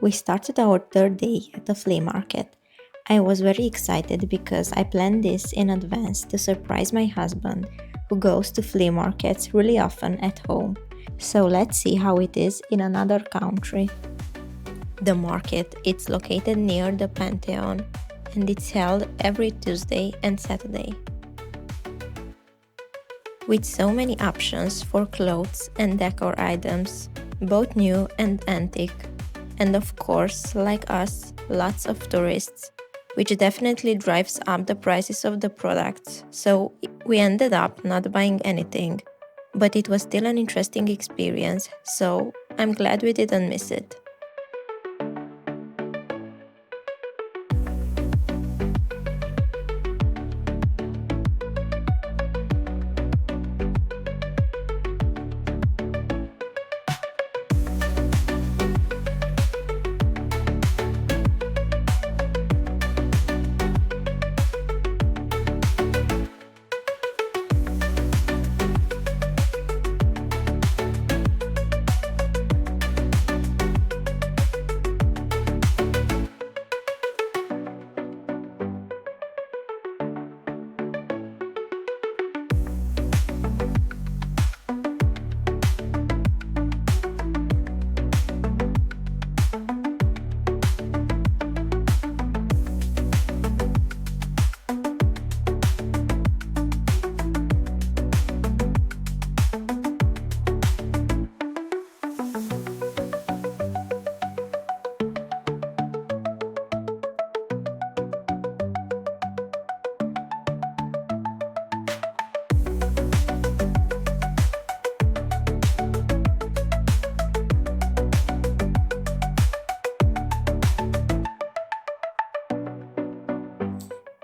We started our third day at the flea market. I was very excited because I planned this in advance to surprise my husband, who goes to flea markets really often at home. So let's see how it is in another country. The market is located near the Pantheon and it's held every Tuesday and Saturday. With so many options for clothes and decor items, both new and antique. And of course, like us, lots of tourists, which definitely drives up the prices of the products, so we ended up not buying anything. But it was still an interesting experience, so I'm glad we didn't miss it.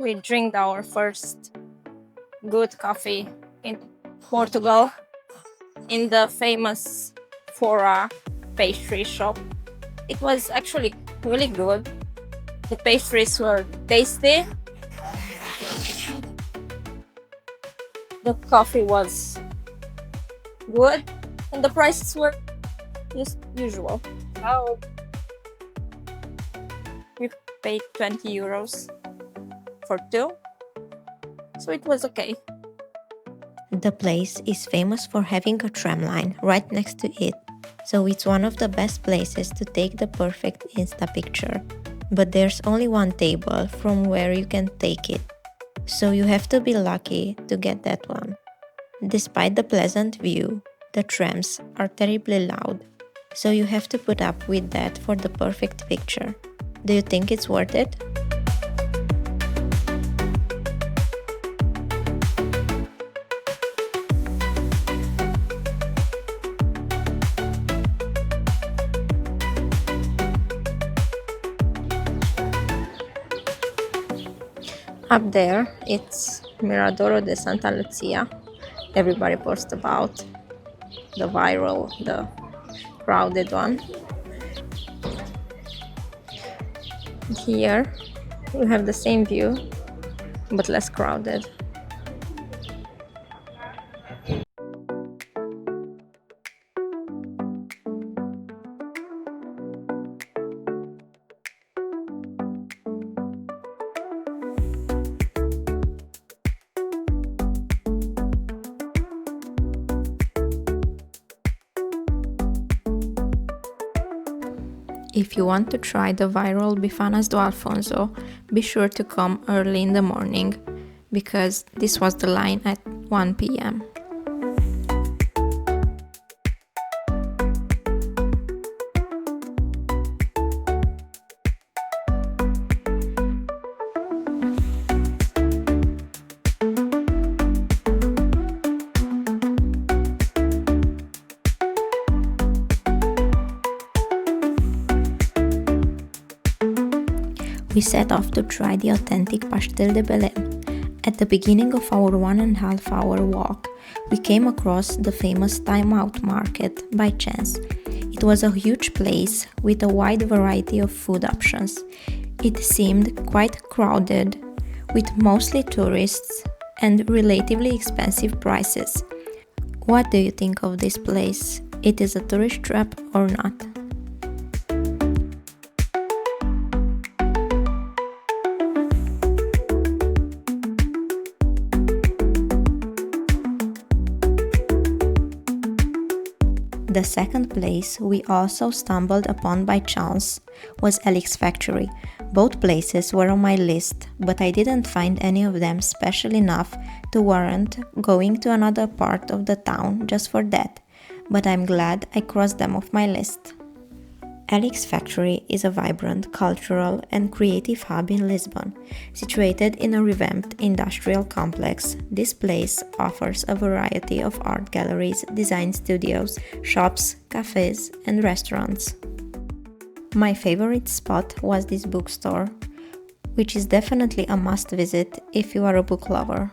We drank our first good coffee in Portugal in the famous Fora pastry shop. It was actually really good. The pastries were tasty. The coffee was good and the prices were just usual. Oh, we paid 20 euros for two, so it was okay. The place is famous for having a tram line right next to it, so it's one of the best places to take the perfect Insta picture. But there's only one table from where you can take it, so you have to be lucky to get that one. Despite the pleasant view, the trams are terribly loud, so you have to put up with that for the perfect picture. Do you think it's worth it? Up there, it's Miradoro de Santa Lucia. Everybody posts about the viral, the crowded one. Here, we have the same view, but less crowded. If you want to try the viral bifanas do Alfonso, be sure to come early in the morning, because this was the line at 1 p.m. We set off to try the authentic Pastel de Belem. At the beginning of our 1.5 hour walk, we came across the famous Time Out Market by chance. It was a huge place with a wide variety of food options. It seemed quite crowded, with mostly tourists and relatively expensive prices. What do you think of this place? It is a tourist trap or not? The second place we also stumbled upon by chance was Elix's Factory. Both places were on my list, but I didn't find any of them special enough to warrant going to another part of the town just for that, but I'm glad I crossed them off my list. Elix's Factory is a vibrant, cultural and creative hub in Lisbon. Situated in a revamped industrial complex, this place offers a variety of art galleries, design studios, shops, cafes and restaurants. My favorite spot was this bookstore, which is definitely a must visit if you are a book lover.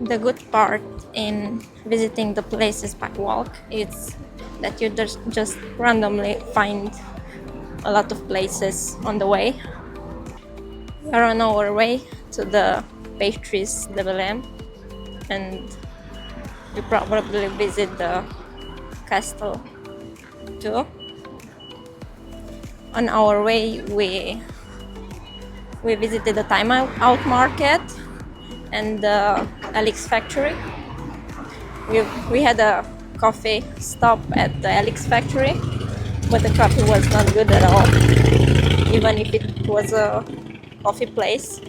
The good part in visiting the places by walk is that you just randomly find a lot of places on the way. We are on our way to the Pastel de Belem, and we probably visit the castle too. On our way, we visited the Time Out Market and the Elix's Factory. We had a coffee stop at the Elix's Factory, but the coffee was not good at all, even if it was a coffee place.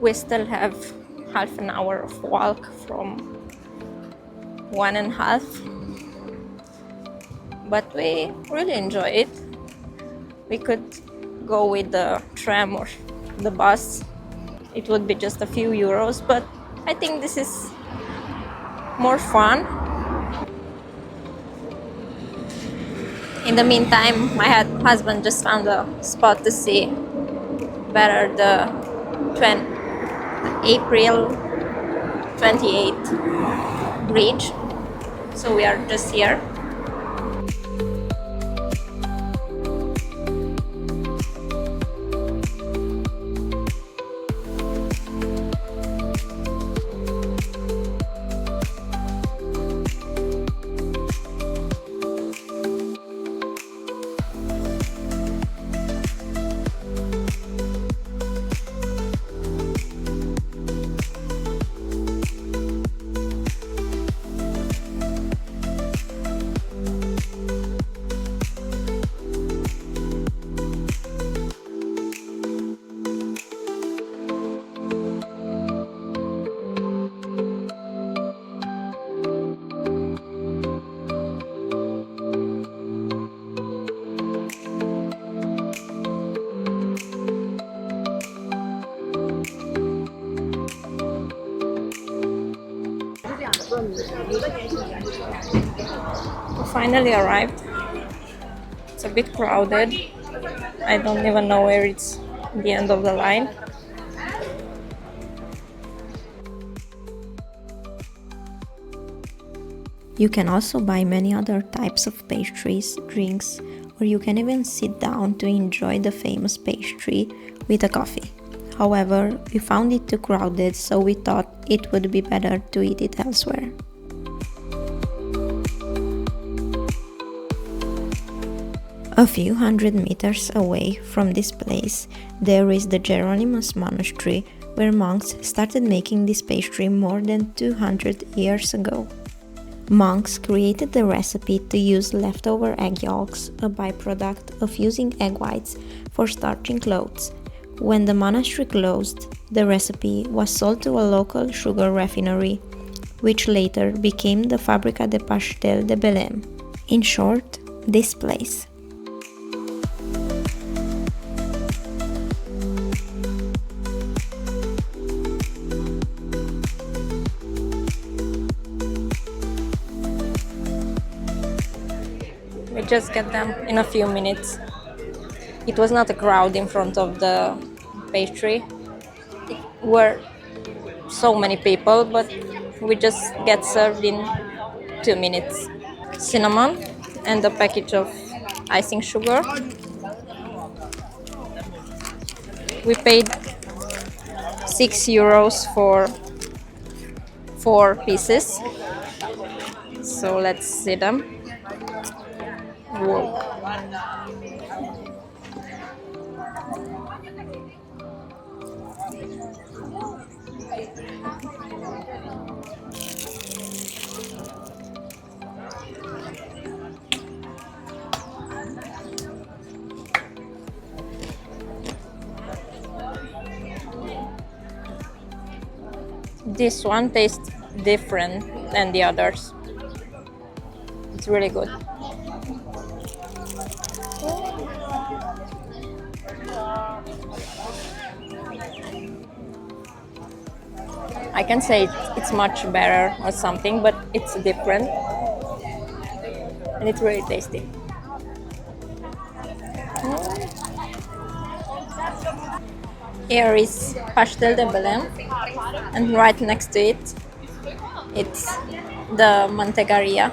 We still have half an hour of walk from 1.5, but we really enjoy it. We could go with the tram or the bus. It would be just a few euros, but I think this is more fun. In the meantime, my husband just found a spot to see better the April 28th bridge. So we are just here. We finally arrived. It's a bit crowded. I don't even know where it's the end of the line. You can also buy many other types of pastries, drinks, where you can even sit down to enjoy the famous pastry with a coffee. However, we found it too crowded, so we thought it would be better to eat it elsewhere. A few hundred meters away from this place, there is the Geronimus monastery, where monks started making this pastry more than 200 years ago. Monks created the recipe to use leftover egg yolks, a byproduct of using egg whites for starching clothes. When the monastery closed, the recipe was sold to a local sugar refinery, which later became the Fábrica de Pastel de Belem. In short, this place. We just get them in a few minutes. It was not a crowd in front of the pastry. It were so many people, but we just get served in 2 minutes. Cinnamon and a package of icing sugar. We paid €6 for 4 pieces. So let's see them. Whoa. This one tastes different than the others. It's really good. I can say it's much better or something, but it's different and it's really tasty. Here is Pastel de Belem, and right next to it, it's the mantecaria.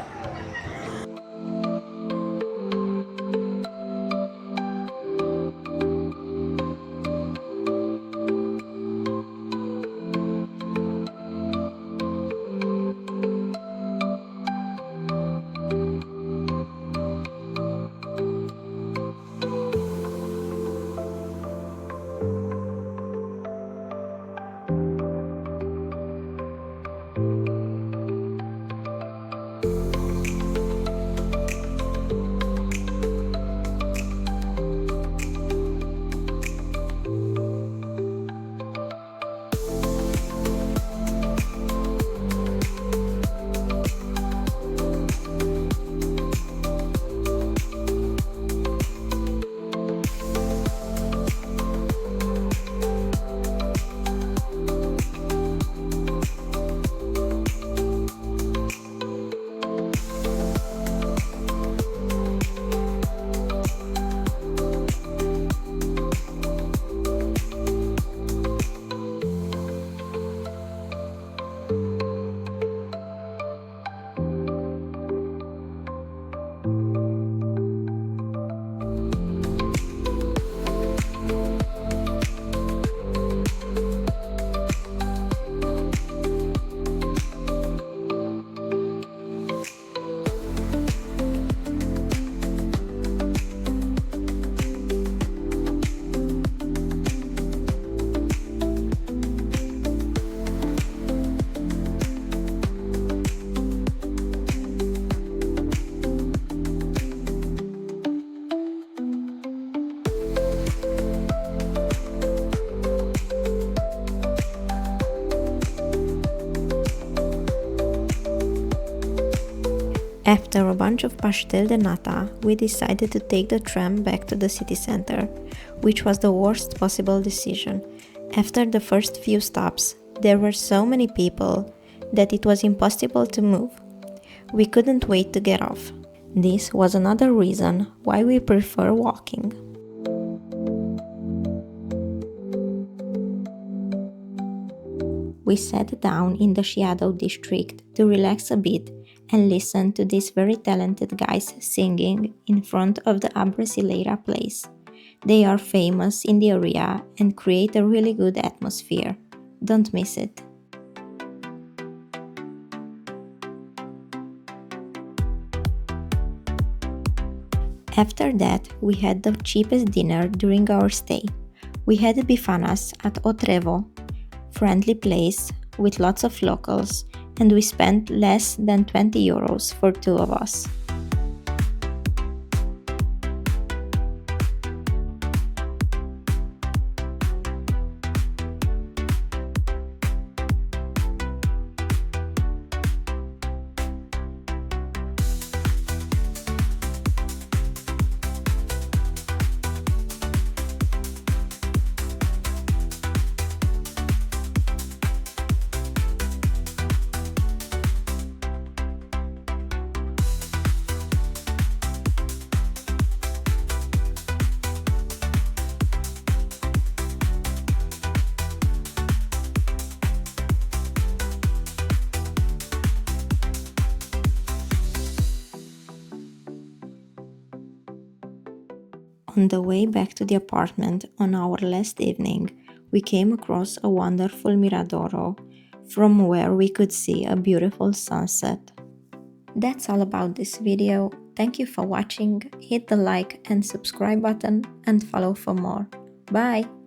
After a bunch of pastel de nata, we decided to take the tram back to the city center, which was the worst possible decision. After the first few stops, there were so many people that it was impossible to move. We couldn't wait to get off. This was another reason why we prefer walking. We sat down in the Chiado district to relax a bit and listen to these very talented guys singing in front of the A Brasileira place. They are famous in the area and create a really good atmosphere. Don't miss it. After that, we had the cheapest dinner during our stay. We had bifanas at O Trevo, friendly place with lots of locals, and we spent less than 20 euros for two of us. On the way back to the apartment on our last evening, we came across a wonderful Miradouro from where we could see a beautiful sunset. That's all about this video. Thank you for watching. Hit the like and subscribe button and follow for more. Bye!